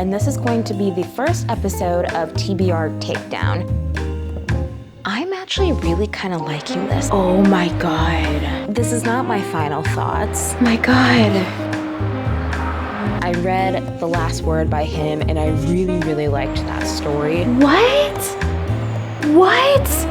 and this is going to be the first episode of TBR Takedown. I'm actually really kind of liking this. Oh my god. This is not my final thoughts. My god. I read The Last Word by him and I really, really liked that story. What? What?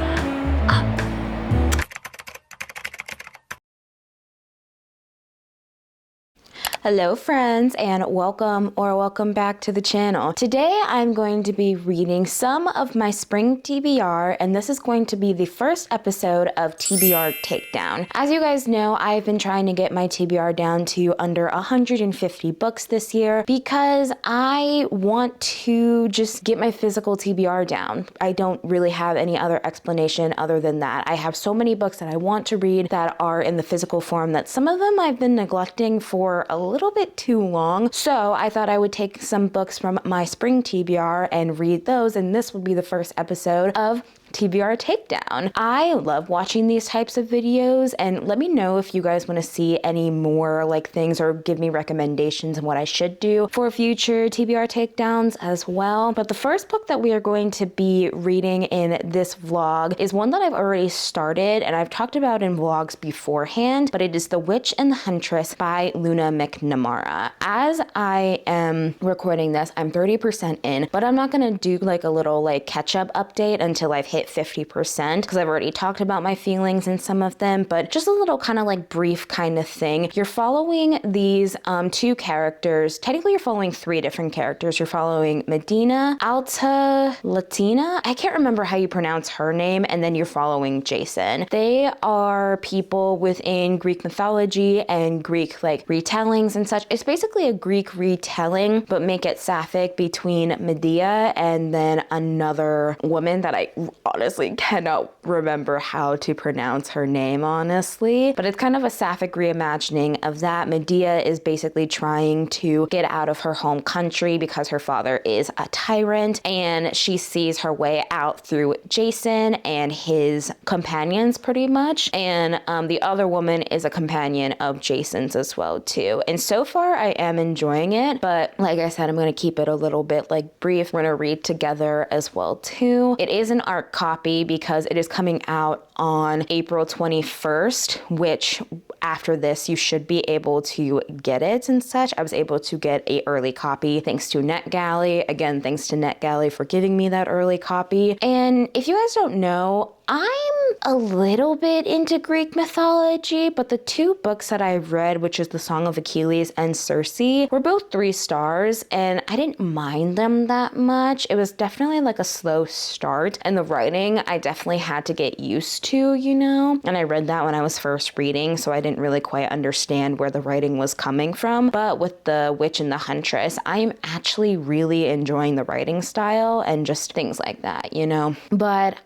Hello friends, and welcome back to the channel. Today I'm going to be reading some of my spring TBR, and this is going to be the first episode of TBR Takedown. As you guys know, I've been trying to get my TBR down to under 150 books this year because I want to just get my physical TBR down. I don't really have any other explanation other than that. I have so many books that I want to read that are in the physical form that some of them I've been neglecting for a little bit too long. So I thought I would take some books from my spring TBR and read those, and this would be the first episode of TBR Takedown. I love watching these types of videos, and let me know if you guys want to see any more like things or give me recommendations on what I should do for future TBR takedowns as well. But the first book that we are going to be reading in this vlog is one that I've already started and I've talked about in vlogs beforehand, but it is The Witch and the Huntress by Luna McNamara. As I am recording this, I'm 30% in, but I'm not gonna do like a little like catch-up update until I've hit 50% because I've already talked about my feelings in some of them, but just a little kind of like brief kind of thing. You're following these two characters. Technically, you're following three different characters. You're following Medina, Alta Latina. I can't remember how you pronounce her name, and then you're following Jason. They are people within Greek mythology and Greek like retellings and such. It's basically a Greek retelling, but make it sapphic between Medea and then another woman that I honestly cannot remember how to pronounce her name, honestly. But it's kind of a sapphic reimagining of that. Medea is basically trying to get out of her home country because her father is a tyrant, and she sees her way out through Jason and his companions pretty much. And the other woman is a companion of Jason's as well too. And so far I am enjoying it, but like I said, I'm going to keep it a little bit like brief. We're going to read together as well too. It is an art copy because it is coming out on April 21st, which after this you should be able to get it and such. I was able to get a early copy thanks to NetGalley. Again, thanks to NetGalley for giving me that early copy. And if you guys don't know, I'm a little bit into Greek mythology, but the two books that I've read, which is The Song of Achilles and Circe, were both 3 stars, and I didn't mind them that much. It was definitely like a slow start, and the writing I definitely had to get used to, you know? And I read that when I was first reading, so I didn't really quite understand where the writing was coming from. But with The Witch and the Huntress, I'm actually really enjoying the writing style and just things like that, you know? But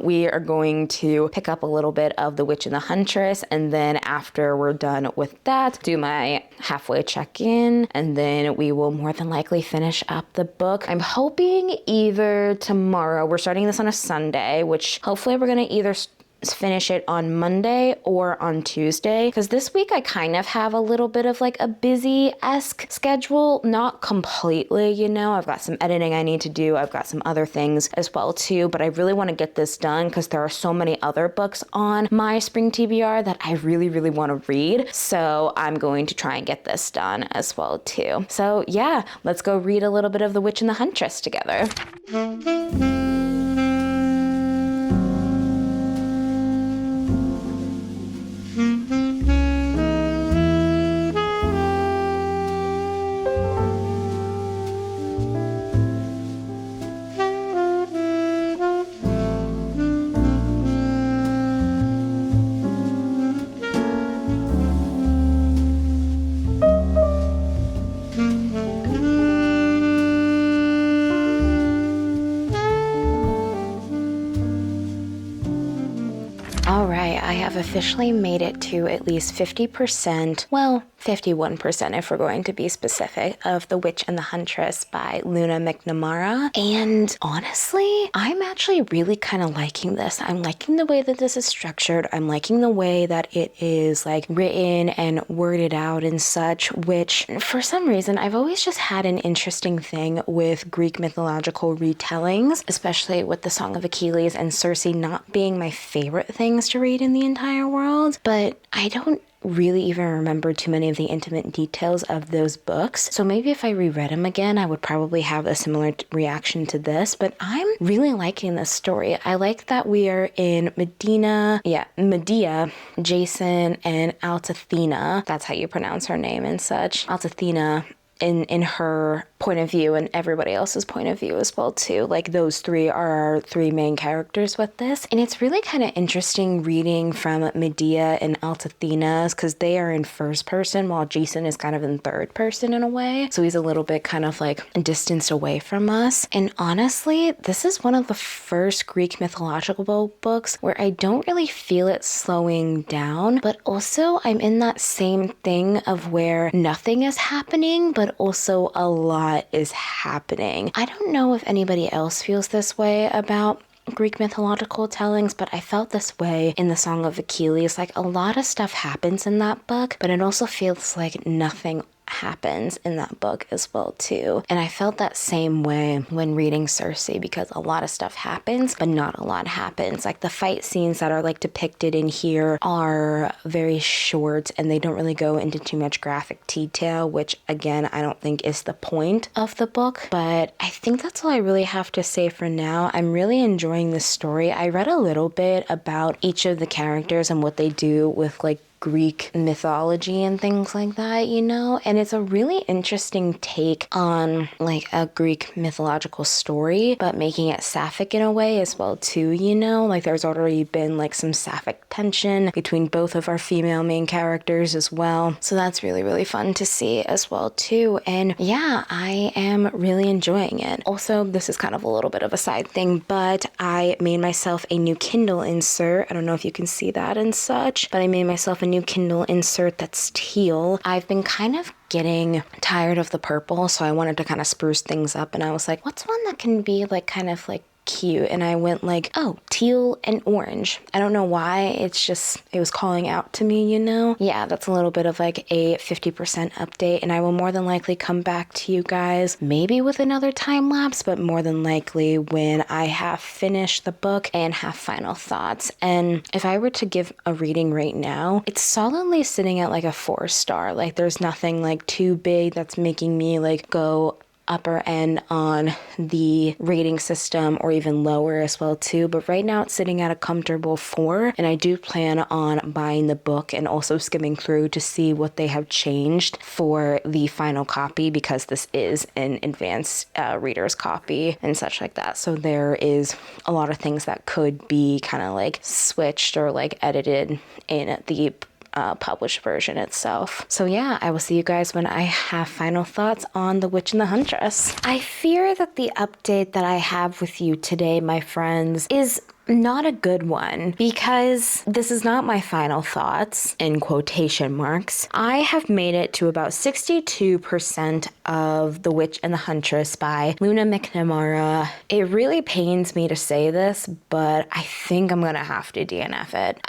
we are going to pick up a little bit of The Witch and the Huntress, and then after we're done with that, do my halfway check-in, and then we will more than likely finish up the book. I'm hoping either tomorrow, we're starting this on a Sunday, which hopefully we're gonna either finish it on Monday or on Tuesday, because this week I kind of have a little bit of like a busy-esque schedule. Not completely, you know. I've got some editing I need to do. I've got some other things as well too, but I really want to get this done because there are so many other books on my spring TBR that I really, really want to read. So I'm going to try and get this done as well too. So yeah, let's go read a little bit of The Witch and the Huntress together. All right, I have officially made it to at least 50%, well, 51% if we're going to be specific, of The Witch and the Huntress by Luna McNamara. And honestly, I'm actually really kind of liking this. I'm liking the way that this is structured. I'm liking the way that it is like written and worded out and such, which for some reason I've always just had an interesting thing with Greek mythological retellings, especially with the Song of Achilles and Circe not being my favorite things to read in the entire world. But I don't really even remember too many of the intimate details of those books. So maybe if I reread them again, I would probably have a similar reaction to this, but I'm really liking this story. I like that we are in Medea, Jason, and Altathena. That's how you pronounce her name and such. Altathena in her point of view and everybody else's point of view as well too. Like those three are our three main characters with this. And it's really kind of interesting reading from Medea and Altathena's because they are in first person while Jason is kind of in third person in a way. So he's a little bit kind of like distanced away from us. And honestly, this is one of the first Greek mythological books where I don't really feel it slowing down, but also I'm in that same thing of where nothing is happening, but also a lot is happening. I don't know if anybody else feels this way about Greek mythological tellings, but I felt this way in the Song of Achilles. Like a lot of stuff happens in that book, but it also feels like nothing happens in that book as well too. And I felt that same way when reading Circe because a lot of stuff happens, but not a lot happens. Like the fight scenes that are like depicted in here are very short and they don't really go into too much graphic detail, which again, I don't think is the point of the book. But I think that's all I really have to say for now. I'm really enjoying this story. I read a little bit about each of the characters and what they do with like Greek mythology and things like that, you know? And it's a really interesting take on like a Greek mythological story, but making it sapphic in a way as well too, you know? Like there's already been like some sapphic tension between both of our female main characters as well. So that's really, really fun to see as well too. And yeah, I am really enjoying it. Also, this is kind of a little bit of a side thing, but I made myself a new Kindle insert. I don't know if you can see that and such, but I made myself a new Kindle insert that's teal. I've been kind of getting tired of the purple, so I wanted to kind of spruce things up, and I was like, what's one that can be like kind of like cute? And I went like, oh, teal and orange. I don't know why, it's just, it was calling out to me, you know? Yeah, that's a little bit of like a 50% update, and I will more than likely come back to you guys maybe with another time lapse, but more than likely when I have finished the book and have final thoughts. And if I were to give a reading right now, it's solidly sitting at like a 4-star. Like there's nothing like too big that's making me like go upper end on the rating system or even lower as well too, but right now it's sitting at a comfortable 4, and I do plan on buying the book and also skimming through to see what they have changed for the final copy, because this is an advanced reader's copy and such like that, so there is a lot of things that could be kind of like switched or like edited in the published version itself. So yeah, I will see you guys when I have final thoughts on The Witch and the Huntress. I fear that the update that I have with you today, my friends, is not a good one, because this is not my final thoughts in quotation marks. I have made it to about 62% of The Witch and the Huntress by Luna McNamara. It really pains me to say this, but I think I'm gonna have to DNF it.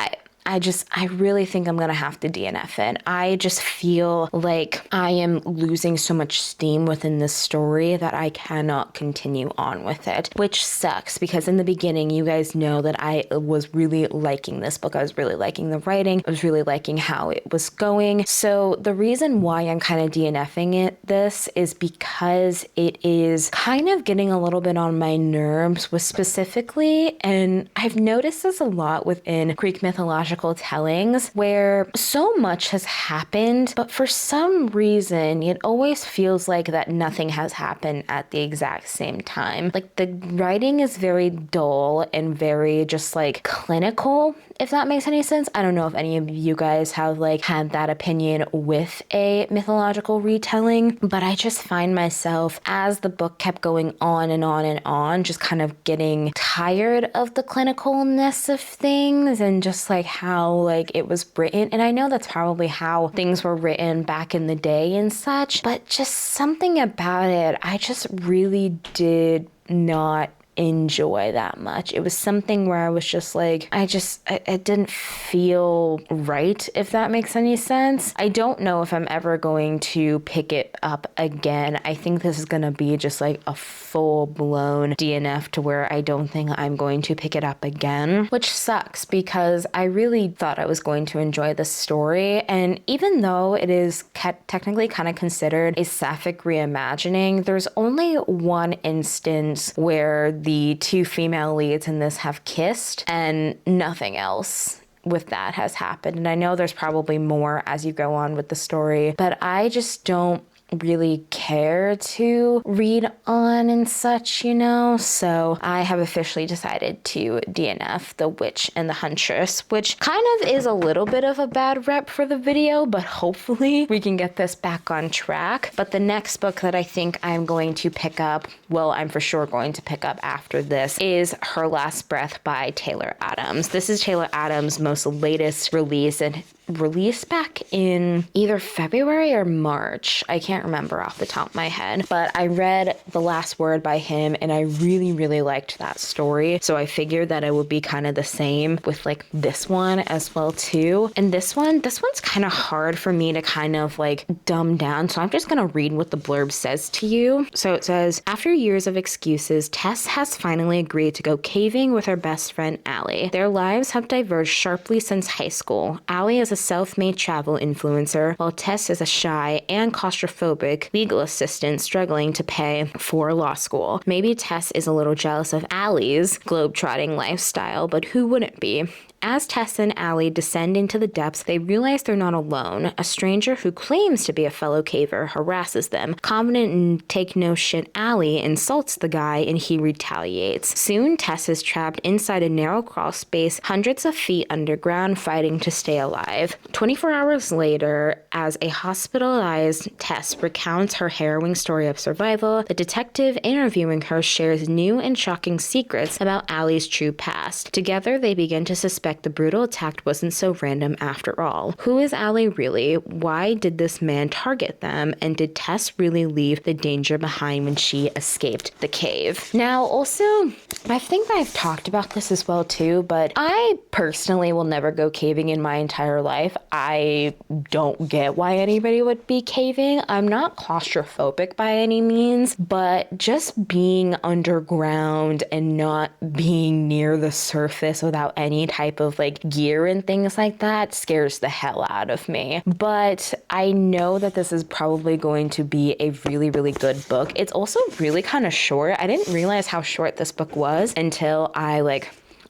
I really think I'm gonna have to DNF it. I just feel like I am losing so much steam within this story that I cannot continue on with it, which sucks, because in the beginning, you guys know that I was really liking this book. I was really liking the writing. I was really liking how it was going. So the reason why I'm kind of DNFing this is because it is kind of getting a little bit on my nerves with specifically, and I've noticed this a lot within Greek mythological tellings, where so much has happened, but for some reason, it always feels like that nothing has happened at the exact same time. Like the writing is very dull and very just like clinical, if that makes any sense. I don't know if any of you guys have like had that opinion with a mythological retelling, but I just find myself, as the book kept going on and on and on, just kind of getting tired of the clinicalness of things and just like how like it was written, and I know that's probably how things were written back in the day and such, but just something about it I just really did not enjoy that much. It was something where I was just like, it didn't feel right, if that makes any sense. I don't know if I'm ever going to pick it up again. I think this is going to be just like a full-blown DNF to where I don't think I'm going to pick it up again, which sucks because I really thought I was going to enjoy this story. And even though it is technically kind of considered a sapphic reimagining, there's only one instance where the two female leads in this have kissed and nothing else with that has happened. And I know there's probably more as you go on with the story, but I just don't really care to read on and such, you know? So I have officially decided to DNF The Witch and the Huntress, which kind of is a little bit of a bad rep for the video, but hopefully we can get this back on track. But the next book that I think I'm going to pick up, well, I'm for sure going to pick up after this, is Her Last Breath by Taylor Adams. This is Taylor Adams' most latest release, and released back in either February or March. I can't remember off the top of my head, but I read The Last Word by him and I really, really liked that story. So I figured that it would be kind of the same with like this one as well too. And this one's kind of hard for me to kind of like dumb down. So I'm just going to read what the blurb says to you. So it says, after years of excuses, Tess has finally agreed to go caving with her best friend, Allie. Their lives have diverged sharply since high school. Allie is a self-made travel influencer, while Tess is a shy and claustrophobic legal assistant struggling to pay for law school. Maybe Tess is a little jealous of Allie's globetrotting lifestyle, but who wouldn't be? As Tess and Allie descend into the depths, they realize they're not alone. A stranger who claims to be a fellow caver harasses them. Confident and take-no-shit Allie insults the guy and he retaliates. Soon, Tess is trapped inside a narrow crawl space hundreds of feet underground, fighting to stay alive. 24 hours later, as a hospitalized Tess recounts her harrowing story of survival, the detective interviewing her shares new and shocking secrets about Allie's true past. Together, they begin to suspect the brutal attack wasn't so random after all. Who is Allie really? Why did this man target them? And did Tess really leave the danger behind when she escaped the cave? Now, also, I think I've talked about this as well too, but I personally will never go caving in my entire life. I don't get why anybody would be caving. I'm not claustrophobic by any means, but just being underground and not being near the surface without any type of like gear and things like that scares the hell out of me. But I know that this is probably going to be a really, really good book. It's also really kind of short. I didn't realize how short this book was until I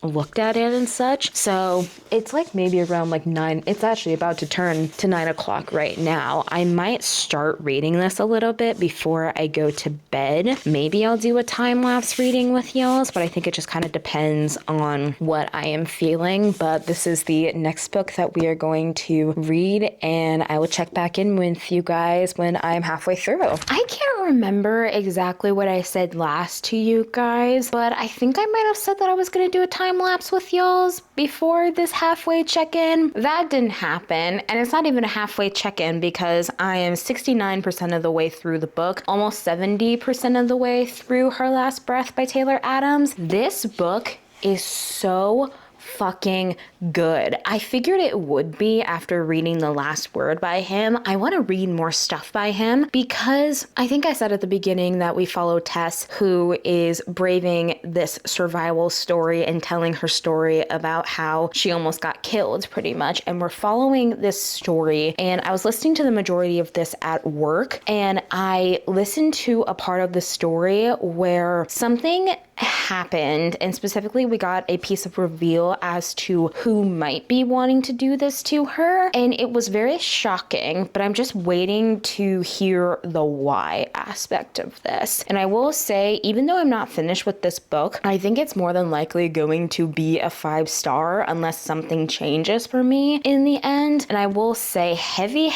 looked at it and such. So it's like maybe around like 9. It's actually about to turn to 9 o'clock right now. I might start reading this a little bit before I go to bed. Maybe I'll do a time-lapse reading with y'all, but I think it just kind of depends on what I am feeling. But this is the next book that we are going to read, and I will check back in with you guys when I'm halfway through. I can't remember exactly what I said last to you guys, but I think I might have said that I was going to do a time lapse with y'all's before this halfway check-in. That didn't happen, and it's not even a halfway check-in because I am 69% of the way through the book, almost 70% of the way through Her Last Breath by Taylor Adams. This book is so fucking good. I figured it would be after reading The Last Word by him. I want to read more stuff by him because I think I said at the beginning that we follow Tess, who is braving this survival story and telling her story about how she almost got killed pretty much. And we're following this story, and I was listening to the majority of this at work, and I listened to a part of the story where something happened, and specifically we got a piece of reveal as to who might be wanting to do this to her, and it was very shocking, but I'm just waiting to hear the why aspect of this. And I will say, even though I'm not finished with this book, I think it's more than likely going to be a 5-star unless something changes for me in the end. And I will say heavy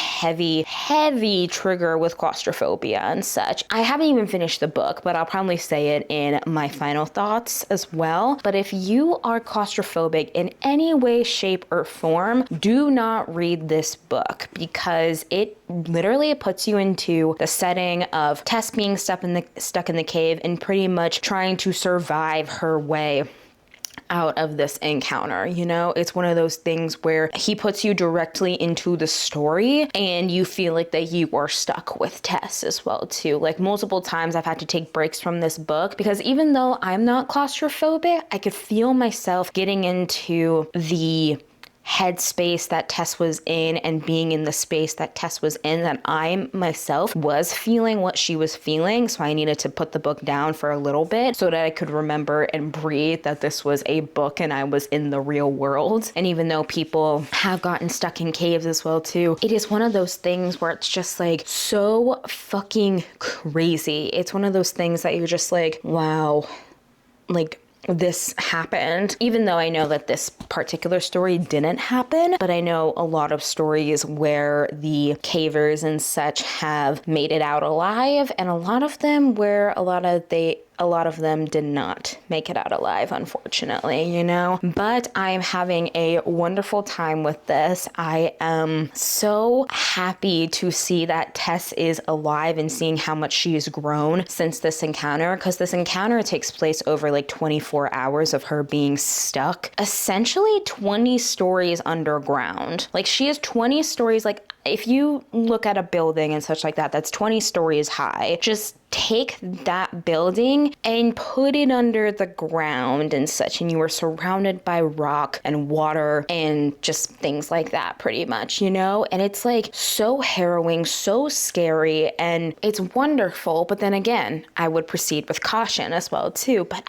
trigger with claustrophobia and such. I haven't even finished the book, but I'll probably say it in my final thoughts as well. But if you are claustrophobic claustrophobic in any way, shape, or form, do not read this book, because it literally puts you into the setting of Tess being stuck in the cave and pretty much trying to survive her way out of this encounter. You know, it's one of those things where he puts you directly into the story and you feel like that you are stuck with Tess as well too. Like multiple times I've had to take breaks from this book because even though I'm not claustrophobic, I could feel myself getting into the headspace that Tess was in and being in the space that Tess was in, that I myself was feeling what she was feeling. So I needed to put the book down for a little bit so that I could remember and breathe that this was a book and I was in the real world. And even though people have gotten stuck in caves as well too, it is one of those things where it's just like so fucking crazy. It's one of those things that you're just like, wow, like this happened. Even though I know that this particular story didn't happen, but I know a lot of stories where the cavers and such have made it out alive, and a lot of them where a lot of them did not make it out alive, unfortunately, you know? But I'm having a wonderful time with this. I am so happy to see that Tess is alive and seeing how much she has grown since this encounter, because this encounter takes place over like 24 hours of her being stuck, essentially 20 stories underground. Like she is 20 stories, like if you look at a building and such like that, that's 20 stories high. Just take that building and put it under the ground and such, and you are surrounded by rock and water and just things like that pretty much, you know? And it's like so harrowing, so scary, and it's wonderful. But then again, I would proceed with caution as well too. But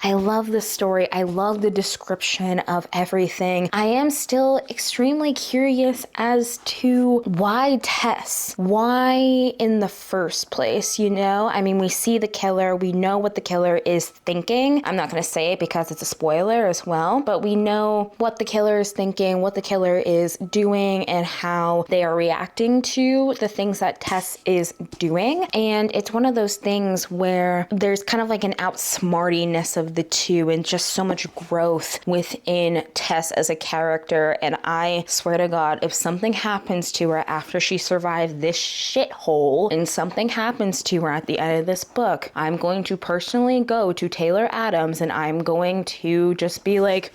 I love the story. I love the description of everything. I am still extremely curious as to why Tess? Why in the first place, you know? I mean, we see the killer, we know what the killer is thinking. I'm not gonna say it because it's a spoiler as well, but we know what the killer is thinking, what the killer is doing, and how they are reacting to the things that Tess is doing. And it's one of those things where there's kind of like an outsmartiness of the two and just so much growth within Tess as a character. And I swear to God, if something happens to her after she survived this shithole and something happens to her at the end of this book, I'm going to personally go to Taylor Adams and I'm going to just be like,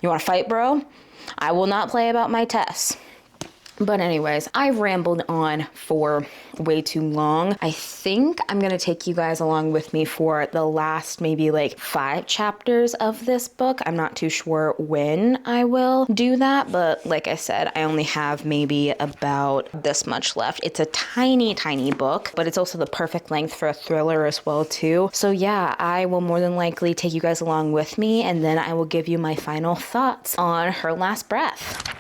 you want to fight, bro? I will not play about my Tess. But anyways, I've rambled on for way too long. I think I'm gonna take you guys along with me for the last maybe like 5 chapters of this book. I'm not too sure when I will do that, but like I said, I only have maybe about this much left. It's a tiny, tiny book, but it's also the perfect length for a thriller as well too. So yeah, I will more than likely take you guys along with me, and then I will give you my final thoughts on Her Last Breath.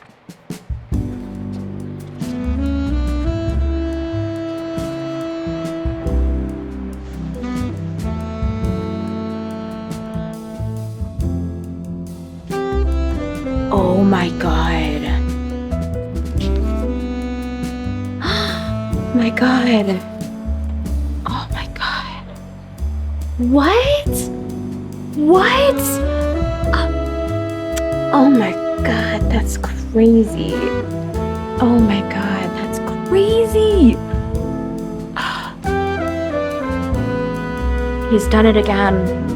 Oh my god. My god. Oh my god. What? What? Oh my god, that's crazy. Oh my god, that's crazy. He's done it again.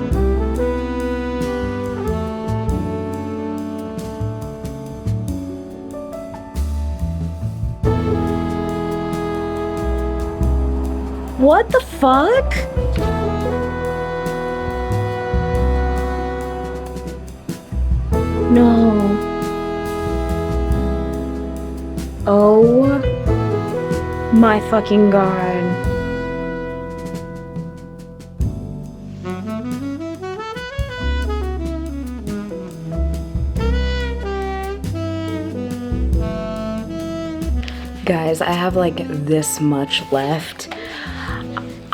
What the fuck? No. Oh my fucking god. Guys, I have like this much left.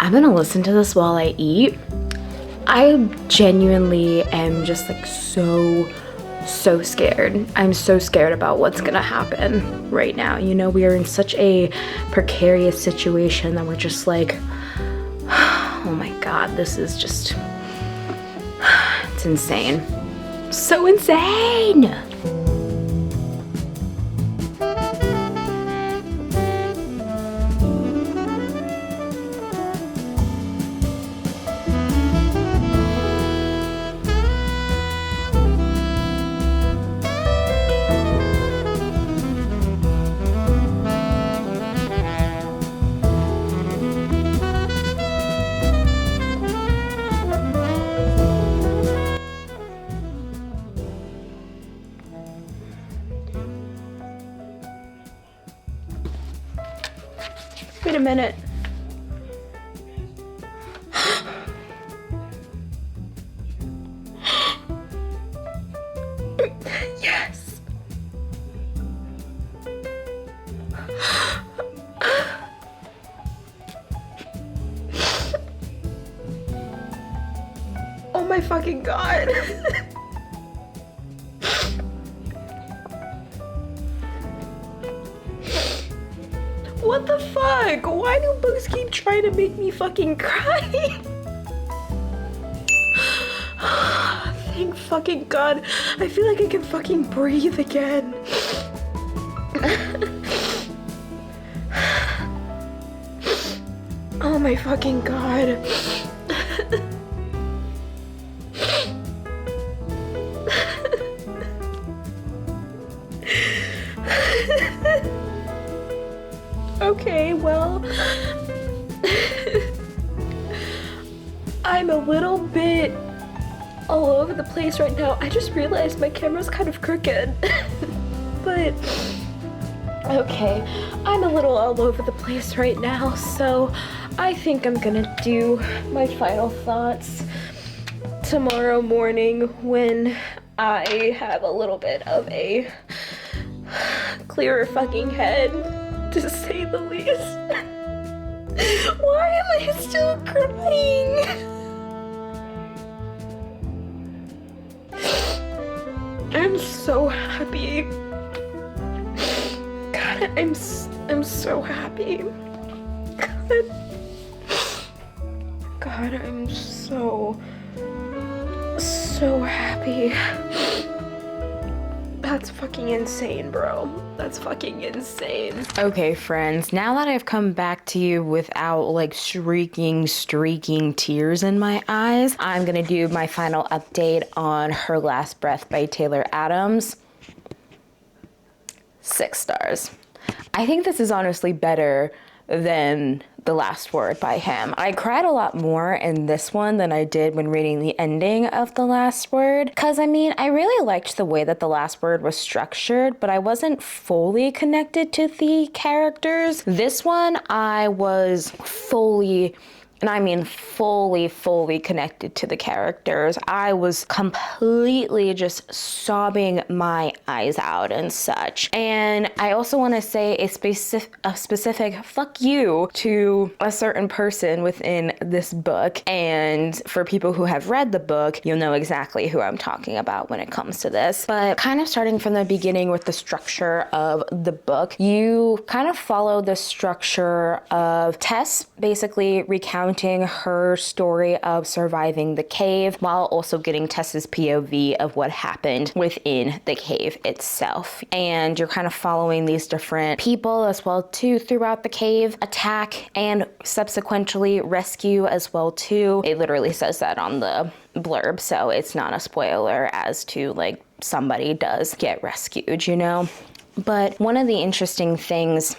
I'm gonna listen to this while I eat. I genuinely am just like so scared. I'm so scared about what's gonna happen right now. You know, we are in such a precarious situation that we're just like, oh my god, this is just, it's insane. So insane. Wait a minute. Yes. Oh my fucking God. What the fuck? Why do books keep trying to make me fucking cry? Thank fucking God. I feel like I can fucking breathe again. Oh my fucking God. Okay, well, I'm a little bit all over the place right now. I just realized my camera's kind of crooked. But, okay, I'm a little all over the place right now, so I think I'm gonna do my final thoughts tomorrow morning when I have a little bit of a clearer fucking head, to say the least. Why am I still crying? I'm so happy. God, I'm so happy. God, I'm so happy. That's fucking insane, bro. That's fucking insane. Okay, friends, now that I've come back to you without like streaking tears in my eyes, I'm gonna do my final update on Her Last Breath by Taylor Adams. 6 stars. I think this is honestly better than The Last Word by him. I cried a lot more in this one than I did when reading the ending of The Last Word. Because, I mean, I really liked the way that The Last Word was structured, but I wasn't fully connected to the characters. This one, I was fully, and I mean fully connected to the characters. I was completely just sobbing my eyes out and such. And I also want to say a specific fuck you to a certain person within this book. And for people who have read the book, you'll know exactly who I'm talking about when it comes to this. But kind of starting from the beginning with the structure of the book, you kind of follow the structure of Tess basically recounting her story of surviving the cave while also getting Tess's POV of what happened within the cave itself. And you're kind of following these different people as well too throughout the cave, attack and subsequently rescue as well too. It literally says that on the blurb, so it's not a spoiler as to like somebody does get rescued, you know? But one of the interesting things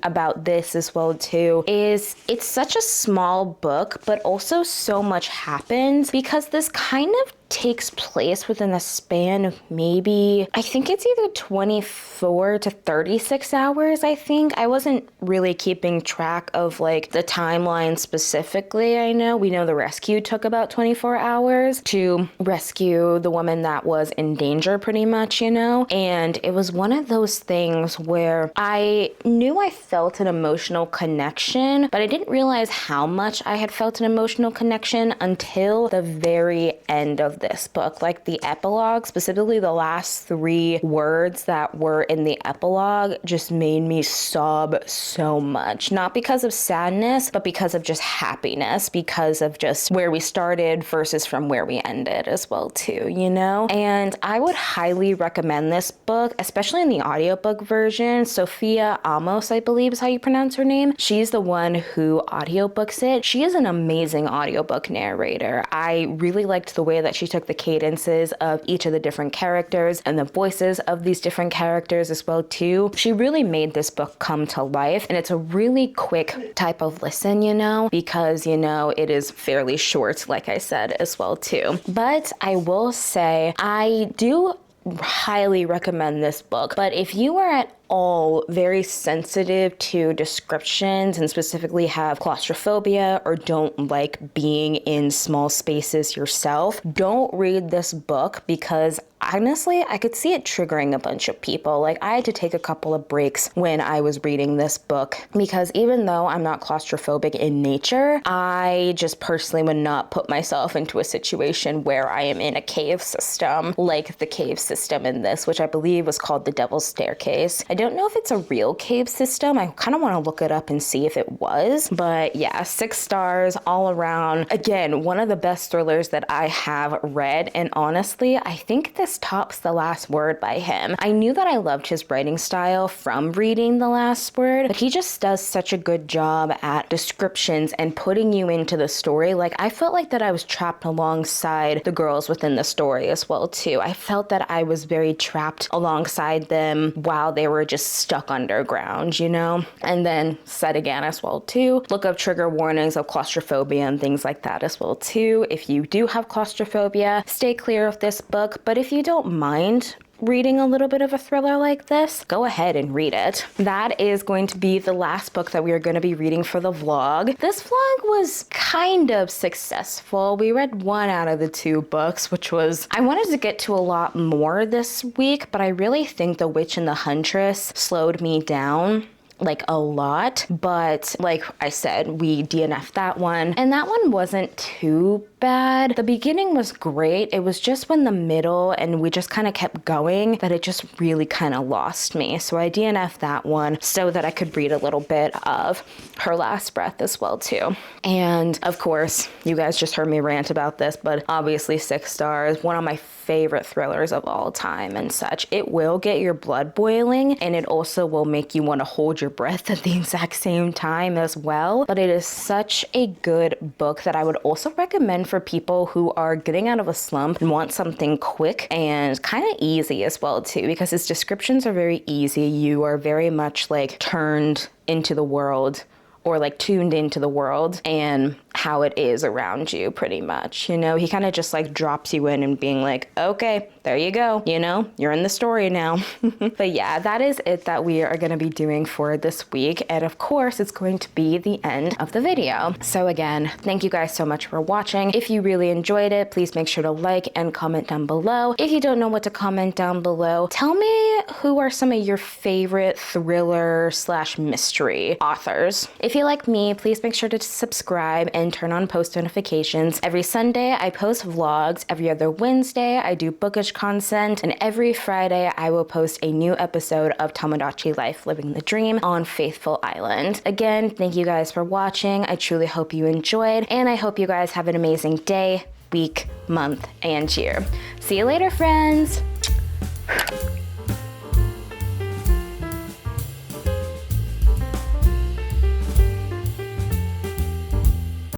about this as well too is it's such a small book, but also so much happens because this kind of takes place within a span of maybe, I think it's either 24 to 36 hours, I think. I wasn't really keeping track of like the timeline specifically. I know we know the rescue took about 24 hours to rescue the woman that was in danger pretty much, you know? And it was one of those things where I knew I felt an emotional connection, but I didn't realize how much I had felt an emotional connection until the very end of of this book. Like the epilogue, specifically the last 3 words that were in the epilogue, just made me sob so much. Not because of sadness, but because of just happiness, because of just where we started versus from where we ended as well too, you know? And I would highly recommend this book, especially in the audiobook version. Sophia Amos, I believe is how you pronounce her name. She's the one who audiobooks it. She is an amazing audiobook narrator. I really liked the way that she took the cadences of each of the different characters and the voices of these different characters as well too. She really made this book come to life, and it's a really quick type of listen, you know, because, you know, it is fairly short, like I said, as well too. But I will say I do highly recommend this book, but if you are at all very sensitive to descriptions and specifically have claustrophobia or don't like being in small spaces yourself, don't read this book, because honestly, I could see it triggering a bunch of people. Like, I had to take a couple of breaks when I was reading this book, because even though I'm not claustrophobic in nature, I just personally would not put myself into a situation where I am in a cave system like the cave system in this, which I believe was called the Devil's Staircase. I don't know if it's a real cave system. I kind of want to look it up and see if it was, but yeah, 6 stars all around. Again, one of the best thrillers that I have read, and honestly, I think this tops The Last Word by him. I knew that I loved his writing style from reading The Last Word, but he just does such a good job at descriptions and putting you into the story. Like, I felt like that I was trapped alongside the girls within the story as well too. I felt that I was very trapped alongside them while they were just stuck underground, you know? And then said again as well too, look up trigger warnings of claustrophobia and things like that as well too. If you do have claustrophobia, stay clear of this book, but if you don't mind reading a little bit of a thriller like this, go ahead and read it. That is going to be the last book that we are going to be reading for the vlog. This vlog was kind of successful. We read 1 out of the 2 books, which was, I wanted to get to a lot more this week, but I really think The Witch and the Huntress slowed me down like a lot. But like I said, we DNF'd that one, and that one wasn't too bad. The beginning was great. It was just when the middle and we just kind of kept going that it just really kind of lost me. So I DNF'd that one so that I could read a little bit of Her Last Breath as well too. And of course, you guys just heard me rant about this, but obviously 6 stars, one of my favorite thrillers of all time and such. It will get your blood boiling, and it also will make you want to hold your breath at the exact same time as well. But it is such a good book that I would also recommend for people who are getting out of a slump and want something quick and kind of easy as well too, because its descriptions are very easy. You are very much like turned into the world, or like tuned into the world and how it is around you pretty much. You know, he kind of just like drops you in and being like, okay, there you go. You know, you're in the story now. But yeah, that is it that we are going to be doing for this week. And of course, it's going to be the end of the video. So again, thank you guys so much for watching. If you really enjoyed it, please make sure to like and comment down below. If you don't know what to comment down below, tell me who are some of your favorite thriller / mystery authors. If you like me, please make sure to subscribe and turn on post notifications. Every Sunday, I post vlogs. Every other Wednesday, I do bookish content. And every Friday, I will post a new episode of Tomodachi Life Living the Dream on Faithful Island. Again, thank you guys for watching. I truly hope you enjoyed, and I hope you guys have an amazing day, week, month, and year. See you later, friends.